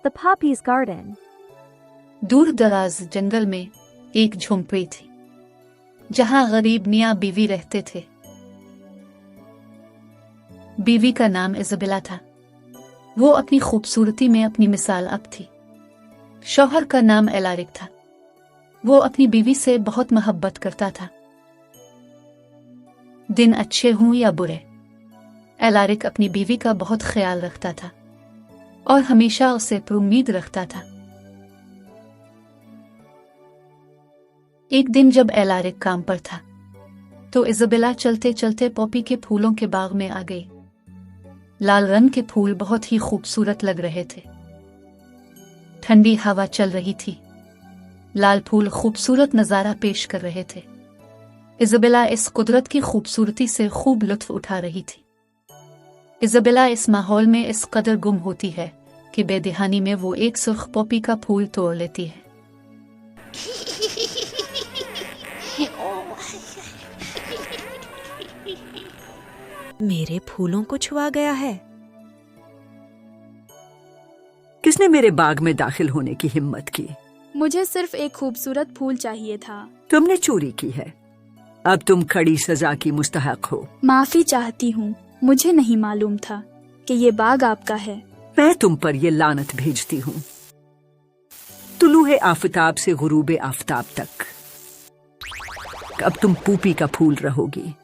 The poppy's garden. दूर दराज जंगल में एक झोंपड़ी थी जहां गरीब मियाँ बीवी रहते थे। बीवी का नाम इज़ाबेला था। वो अपनी खूबसूरती में अपनी मिसाल अब थी। शौहर का नाम एलारिक था। वो अपनी बीवी से बहुत मोहब्बत करता था। दिन अच्छे हों या बुरे, एलारिक अपनी बीवी का बहुत ख्याल रखता था और हमेशा उसे उम्मीद रखता था। एक दिन जब एलारिक काम पर था तो इज़ाबेला चलते चलते पॉपी के फूलों के बाग में आ गई। लाल रंग के फूल बहुत ही खूबसूरत लग रहे थे। ठंडी हवा चल रही थी। लाल फूल खूबसूरत नज़ारा पेश कर रहे थे। इज़ाबेला इस कुदरत की खूबसूरती से खूब लुत्फ उठा रही थी। इज़ाबेला इस माहौल में इस कदर गुम होती है कि बेदिहानी में वो एक सुर्ख पॉपी का फूल तोड़ लेती है। मेरे फूलों को छुआ गया है। किसने मेरे बाग में दाखिल होने की हिम्मत की? मुझे सिर्फ एक खूबसूरत फूल चाहिए था। तुमने चोरी की है। अब तुम कड़ी सजा की मुस्तहक हो। माफी चाहती हूँ, मुझे नहीं मालूम था कि ये बाग आपका है। मैं तुम पर ये लानत भेजती हूँ। तुलूए आफताब से गुरूबे आफताब तक अब तुम पूपी का फूल रहोगी।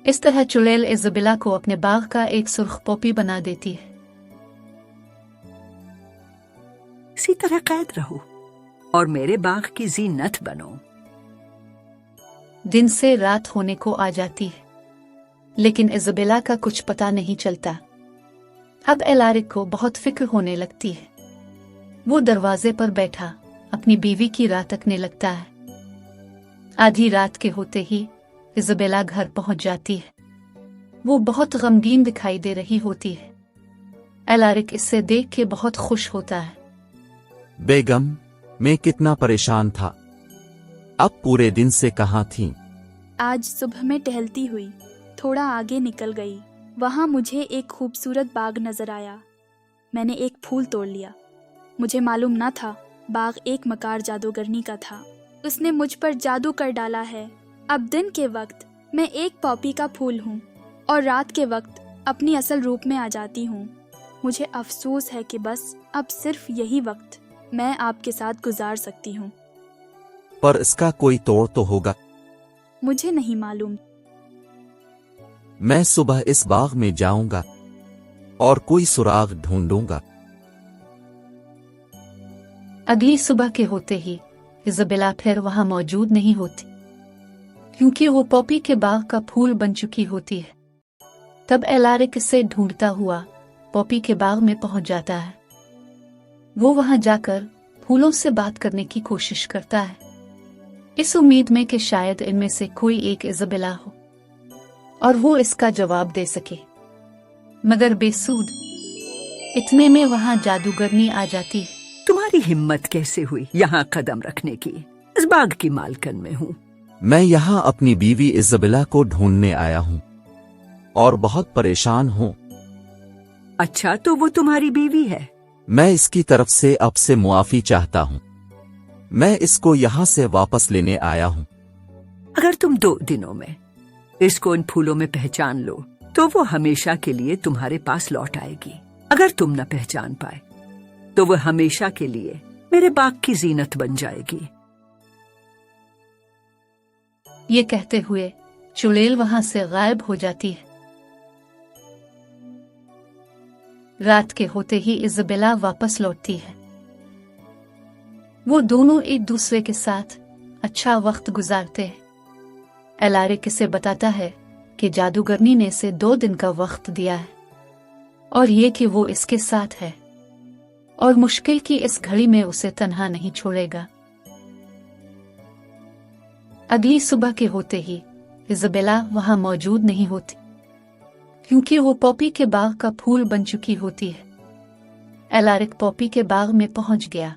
इस तरह चुड़ैल इज़ाबेला को अपने बाग का एक सुर्ख पॉपी बना देती है। इसी तरह कैद रहो और मेरे बाग की जीनत बनो। दिन से रात होने को आ जाती है, लेकिन इज़ाबेला का कुछ पता नहीं चलता। अब एलारिक को बहुत फिक्र होने लगती है। वो दरवाजे पर बैठा अपनी बीवी की राह तकने लगता है। आधी रात के होते ही इज़ाबेला घर पहुंच जाती है। वो बहुत गमगीन दिखाई दे रही होती है। एलारिक इससे देख के बहुत खुश होता है। बेगम, मैं कितना परेशान था। अब पूरे दिन से कहाँ थीं? आज सुबह में टहलती हुई थोड़ा आगे निकल गई। वहाँ मुझे एक खूबसूरत बाग नजर आया। मैंने एक फूल तोड़ लिया। मुझे मालूम न था बाग एक मकार जादूगरनी का था। उसने मुझ पर जादू कर डाला है। अब दिन के वक्त मैं एक पॉपी का फूल हूँ और रात के वक्त अपनी असल रूप में आ जाती हूँ। मुझे अफसोस है कि बस अब सिर्फ यही वक्त मैं आपके साथ गुजार सकती हूँ। पर इसका कोई तोड़ तो होगा। मुझे नहीं मालूम। मैं सुबह इस बाग में जाऊंगा और कोई सुराग ढूंढूंगा। अगली सुबह के होते ही इज़ाबेला फिर वहां मौजूद नहीं होती, क्योंकि वो पॉपी के बाग का फूल बन चुकी होती है। तब एलारिक इसे ढूंढता हुआ पॉपी के बाग में पहुंच जाता है। वो वहां जाकर फूलों से बात करने की कोशिश करता है, इस उम्मीद में कि शायद इनमें से कोई एक इज़ाबेला हो और वो इसका जवाब दे सके। मगर बेसूद। इतने में वहां जादूगरनी आ जाती है। तुम्हारी हिम्मत कैसे हुई यहाँ कदम रखने की? इस बाग की मालकन में हूँ। मैं यहाँ अपनी बीवी इज़ाबेला को ढूंढने आया हूँ और बहुत परेशान हूँ। अच्छा, तो वो तुम्हारी बीवी है? मैं इसकी तरफ से अब से मुआफी चाहता हूँ। मैं इसको यहाँ से वापस लेने आया हूँ। अगर तुम 2 दिनों में इसको इन फूलों में पहचान लो तो वो हमेशा के लिए तुम्हारे पास लौट आएगी। अगर तुम न पहचान पाए तो वो हमेशा के लिए मेरे बाग की जीनत बन जाएगी। ये कहते हुए चुड़ैल वहां से गायब हो जाती है। रात के होते ही इज़ाबेला वापस लौटती है। वो दोनों एक दूसरे के साथ अच्छा वक्त गुजारते हैं। एलारिक इसे बताता है कि जादूगरनी ने इसे 2 दिन का वक्त दिया है और ये कि वो इसके साथ है और मुश्किल की इस घड़ी में उसे तन्हा नहीं छोड़ेगा। अगली सुबह के होते ही इज़ाबेला वहां मौजूद नहीं होती, क्योंकि वो पॉपी के बाग का फूल बन चुकी होती है। एलारिक पॉपी के बाग में पहुंच गया।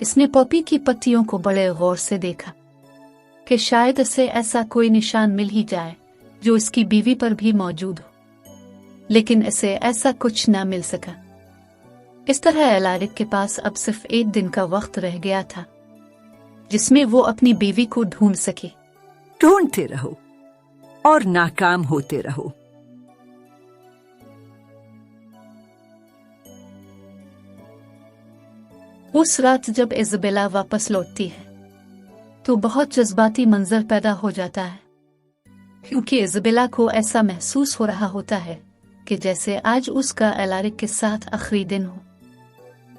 इसने पॉपी की पत्तियों को बड़े गौर से देखा कि शायद इसे ऐसा कोई निशान मिल ही जाए जो इसकी बीवी पर भी मौजूद हो। लेकिन इसे ऐसा कुछ ना मिल सका। इस तरह एलारिक के पास अब सिर्फ 1 दिन का वक्त रह गया था जिसमें वो अपनी बीवी को ढूंढ सके। ढूंढते रहो और नाकाम होते रहो। उस रात जब इज़ाबेला वापस लौटती है तो बहुत जज्बाती मंजर पैदा हो जाता है, क्योंकि इज़ाबेला को ऐसा महसूस हो रहा होता है कि जैसे आज उसका एलारिक के साथ आखिरी दिन हो,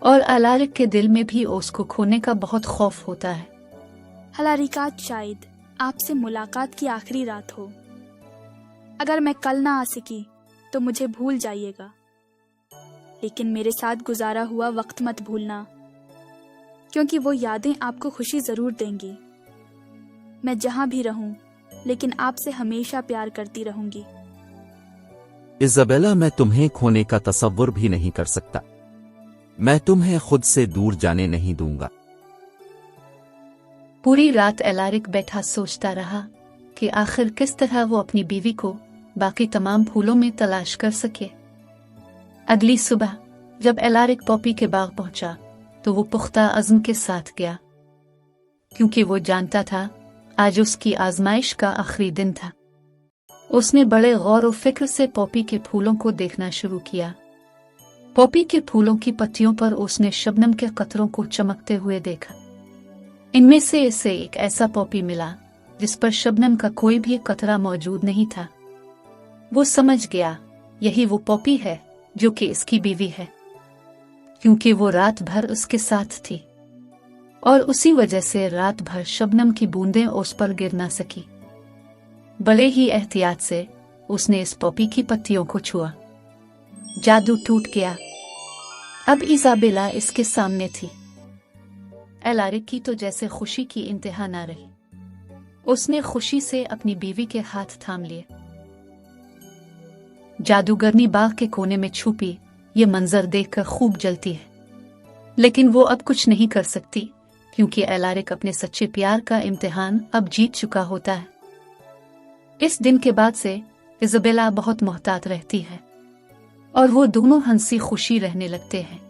और एलारिक के दिल में भी उसको खोने का बहुत खौफ होता है। हलारिकात, शायद आपसे मुलाकात की आखिरी रात हो। अगर मैं कल ना आ सकी तो मुझे भूल जाइएगा, लेकिन मेरे साथ गुजारा हुआ वक्त मत भूलना, क्योंकि वो यादें आपको खुशी जरूर देंगी। मैं जहां भी रहूं, लेकिन आपसे हमेशा प्यार करती रहूंगी। इज़ाबेला, मैं तुम्हें खोने का तसव्वुर भी नहीं कर सकता। मैं तुम्हें खुद से दूर जाने नहीं दूंगा। पूरी रात एलारिक बैठा सोचता रहा कि आखिर किस तरह वो अपनी बीवी को बाकी तमाम फूलों में तलाश कर सके। अगली सुबह जब एलारिक पॉपी के बाग पहुंचा तो वो पुख्ता अज़्म के साथ गया, क्योंकि वो जानता था आज उसकी आजमाइश का आखिरी दिन था। उसने बड़े गौर और फिक्र से पॉपी के फूलों को देखना शुरू किया। पॉपी के फूलों की पत्तियों पर उसने शबनम के कतरों को चमकते हुए देखा। इनमें से इसे एक ऐसा पॉपी मिला जिस पर शबनम का कोई भी कतरा मौजूद नहीं था। वो समझ गया यही वो पॉपी है जो कि इसकी बीवी है, क्योंकि वो रात भर उसके साथ थी और उसी वजह से रात भर शबनम की बूंदें उस पर गिर ना सकी। बड़े ही एहतियात से उसने इस पॉपी की पत्तियों को छुआ। जादू टूट गया। अब इज़ाबेला इसके सामने थी। एलारिक की तो जैसे खुशी की इंतहा ना रही। उसने खुशी से अपनी बीवी के हाथ थाम लिए। जादूगरनी बाग के कोने में छुपी ये मंजर देखकर खूब जलती है, लेकिन वो अब कुछ नहीं कर सकती, क्योंकि एलारिक अपने सच्चे प्यार का इम्तिहान अब जीत चुका होता है। इस दिन के बाद से इज़ाबेला बहुत मोहतात रहती है और वो दोनों हंसी खुशी रहने लगते हैं।